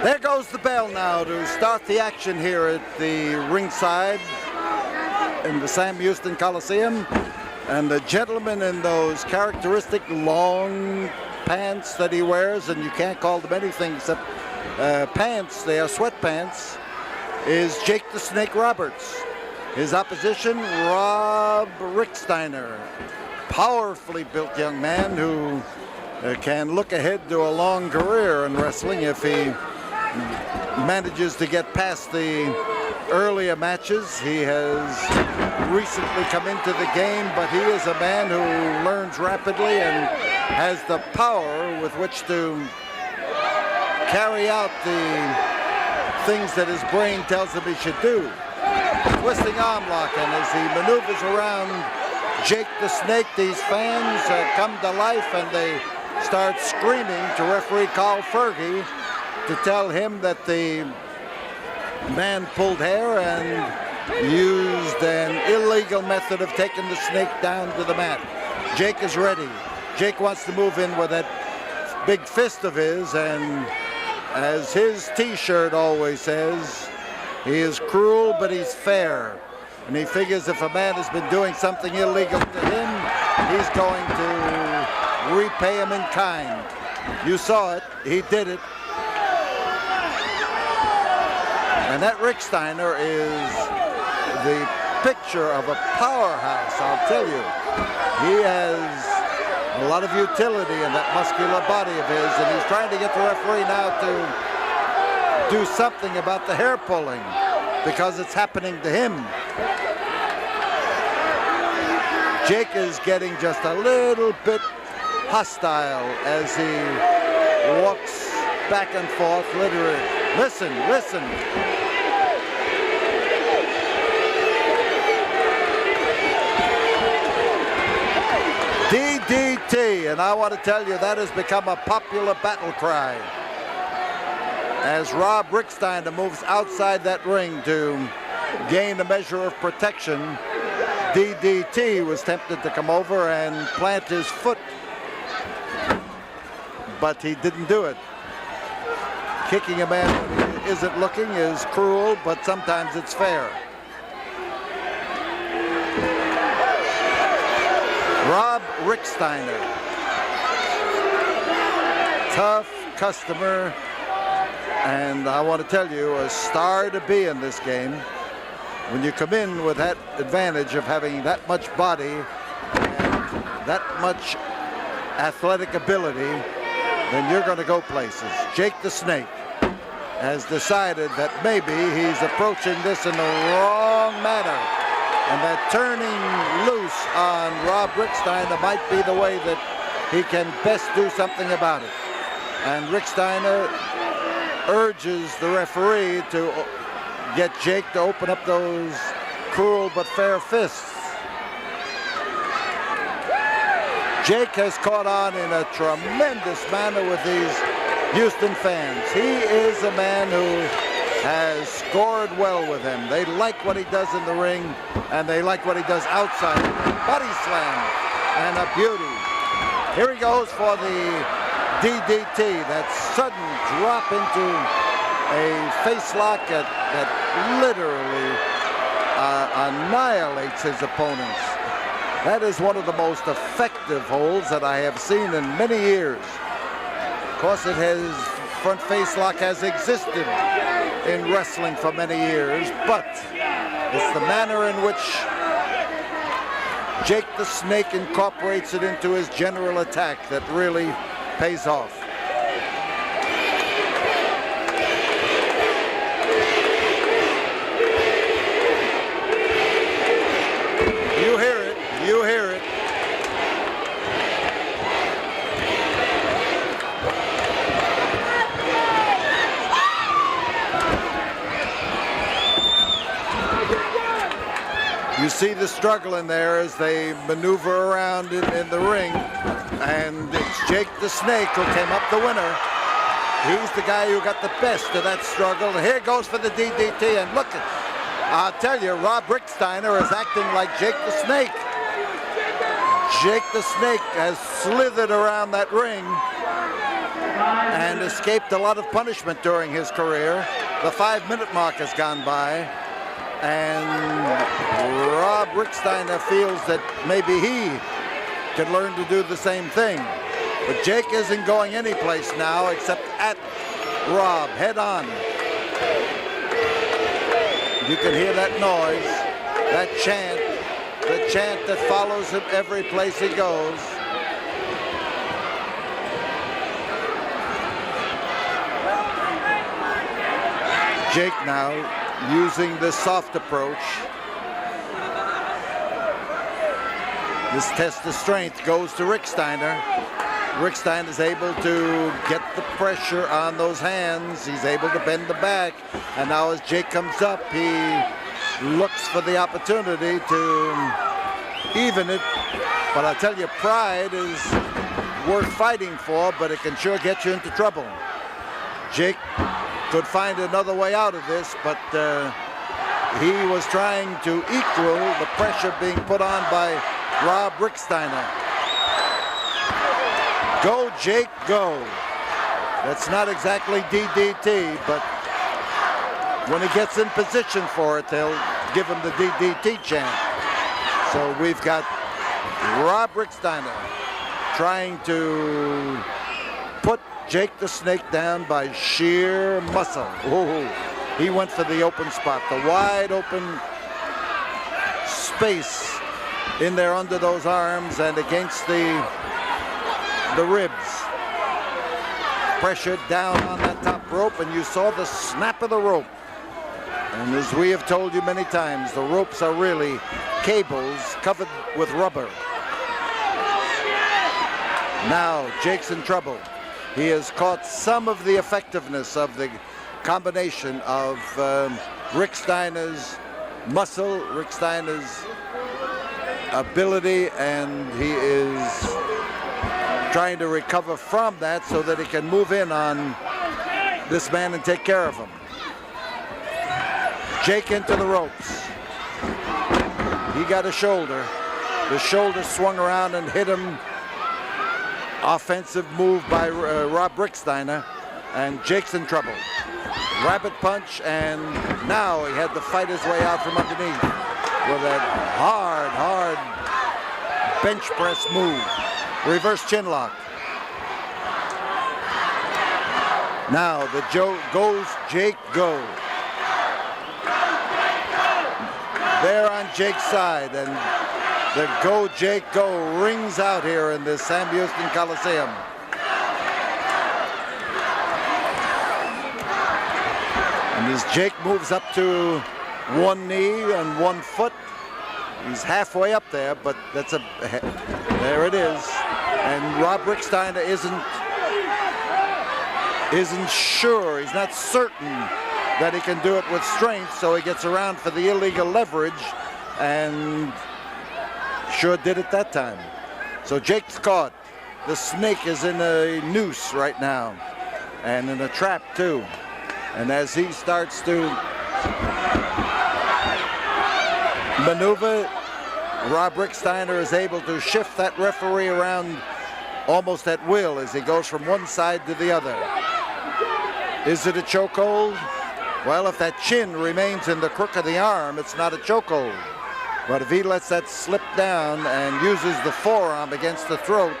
There goes the bell now to start the action here at the ringside in the Sam Houston Coliseum. And the gentleman in those characteristic long pants that he wears, and you can't call them anything except pants, they are sweatpants, is Jake the Snake Roberts. His opposition, Rob Rechsteiner, powerfully built young man who can look ahead to a long career in wrestling if he manages to get past the earlier matches. He has recently come into the game, but he is a man who learns rapidly and has the power with which to carry out the things that his brain tells him he should do. Twisting arm lock, and as he maneuvers around Jake the Snake, these fans come to life and they start screaming to referee Carl Fergie to tell him that the man pulled hair and used an illegal method of taking the snake down to the mat. Jake is ready. Jake wants to move in with that big fist of his, and as his t-shirt always says, he is cruel, but he's fair. And he figures if a man has been doing something illegal to him, he's going to repay him in kind. You saw it. He did it. And that Rechsteiner is the picture of a powerhouse, I'll tell you. He has a lot of utility in that muscular body of his, and he's trying to get the referee now to do something about the hair pulling, because it's happening to him. Jake is getting just a little bit hostile as he walks back and forth, literally. Listen, listen. DDT, and I want to tell you that has become a popular battle cry. As Rob Rechsteiner moves outside that ring to gain a measure of protection, DDT was tempted to come over and plant his foot, but he didn't do it. Kicking a man when he isn't looking is cruel, but sometimes it's fair. Rob Rechsteiner, tough customer, and I want to tell you, a star to be in this game. When you come in with that advantage of having that much body and that much athletic ability, then you're going to go places. Jake the Snake has decided that maybe he's approaching this in the wrong manner, and that turning loose on Rob Rechsteiner might be the way that he can best do something about it. And Rechsteiner urges the referee to get Jake to open up those cruel but fair fists. Jake has caught on in a tremendous manner with these Houston fans. He is a man who has scored well with them. They like what he does in the ring, and they like what he does outside. Body slam, and a beauty. Here he goes for the DDT, that sudden drop into a face lock that literally annihilates his opponents. That is one of the most effective holds that I have seen in many years. Of course, front face lock has existed in wrestling for many years, but it's the manner in which Jake the Snake incorporates it into his general attack that really pays off. You hear it, you hear it. You see the struggle in there as they maneuver around in the ring, and it's Jake the Snake who came up the winner. He's the guy who got the best of that struggle. Here goes for the DDT, and look, I'll tell you, Rob Rechsteiner is acting like Jake the Snake. Jake the Snake has slithered around that ring, and escaped a lot of punishment during his career. The 5-minute mark has gone by, and Rob Rechsteiner feels that maybe he can learn to do the same thing. But Jake isn't going anyplace now except at Rob, head on. You can hear that noise, that chant, the chant that follows him every place he goes. Jake now using the soft approach. This test of strength goes to Rechsteiner. Rechsteiner is able to get the pressure on those hands. He's able to bend the back. And now as Jake comes up, he looks for the opportunity to even it. But I tell you, pride is worth fighting for, but it can sure get you into trouble. Jake could find another way out of this, but he was trying to equal the pressure being put on by Rob Rechsteiner. Go, Jake, go. That's not exactly DDT, but when he gets in position for it, they'll give him the DDT chant. So we've got Rob Rechsteiner trying to put Jake the Snake down by sheer muscle. Ooh, he went for the open spot, the wide open space in there under those arms and against the ribs. Pressured down on that top rope, and you saw the snap of the rope. And as we have told you many times, the ropes are really cables covered with rubber. Now Jake's in trouble. He has caught some of the effectiveness of the combination of Rechsteiner's muscle, Rechsteiner's ability, and he is trying to recover from that so that he can move in on this man and take care of him. Jake into the ropes. He got a shoulder. The shoulder swung around and hit him. Offensive move by Rob Rechsteiner, and Jake's in trouble. Rabbit punch, and now he had to fight his way out from underneath with that hard bench press move. Reverse chin lock. Now the goes Jake go. There on Jake's side, and the Go Jake Go rings out here in the Sam Houston Coliseum. And as Jake moves up to one knee and 1 foot, he's halfway up there, but that's there it is. And Rob Rechsteiner isn't sure, he's not certain that he can do it with strength, so he gets around for the illegal leverage, and sure did it that time. So Jake's caught. The Snake is in a noose right now, and in a trap too. And as he starts to maneuver, Rob Rechsteiner is able to shift that referee around almost at will as he goes from one side to the other. Is it a chokehold? Well, if that chin remains in the crook of the arm, it's not a chokehold. But if he lets that slip down and uses the forearm against the throat,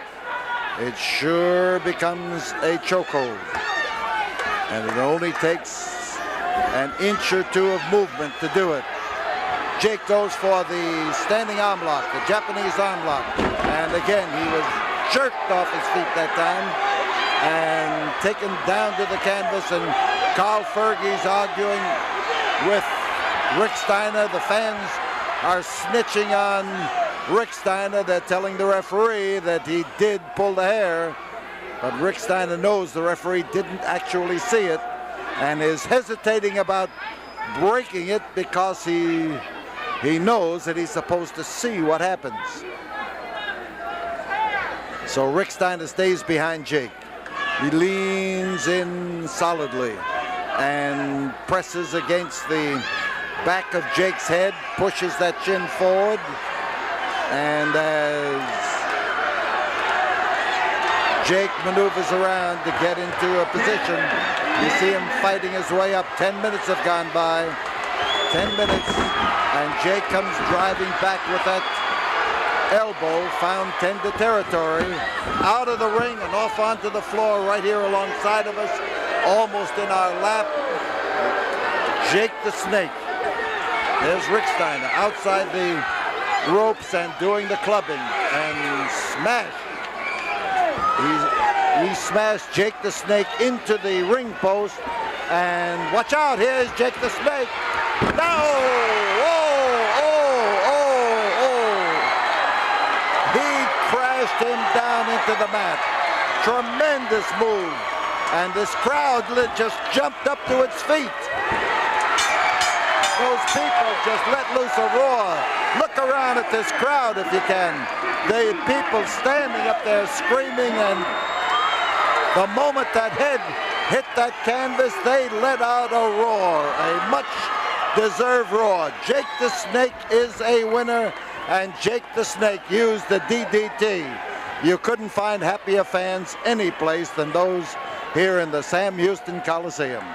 it sure becomes a chokehold. And it only takes an inch or two of movement to do it. Jake goes for the standing arm lock, the Japanese arm lock. And again, he was jerked off his feet that time and taken down to the canvas. And Carl Fergie's arguing with Rechsteiner. The fans are snitching on Rechsteiner. They're telling the referee that he did pull the hair, but Rechsteiner knows the referee didn't actually see it and is hesitating about breaking it because he knows that he's supposed to see what happens. So Rechsteiner stays behind Jake. He leans in solidly and presses against the back of Jake's head, pushes that chin forward, and as Jake maneuvers around to get into a position. You see him fighting his way up. 10 minutes have gone by. 10 minutes, and Jake comes driving back with that elbow, found tender territory, out of the ring and off onto the floor right here alongside of us, almost in our lap. Jake the Snake. There's Rechsteiner outside the ropes and doing the clubbing, and smash. He smashed Jake the Snake into the ring post, and watch out, here's Jake the Snake. No! He crashed him down into the mat. Tremendous move. And this crowd just jumped up to its feet. Those people just let loose a roar. Look around at this crowd if you can. The people standing up there screaming, and the moment that head hit that canvas, they let out a roar, a much-deserved roar. Jake the Snake is a winner, and Jake the Snake used the DDT. You couldn't find happier fans any place than those here in the Sam Houston Coliseum.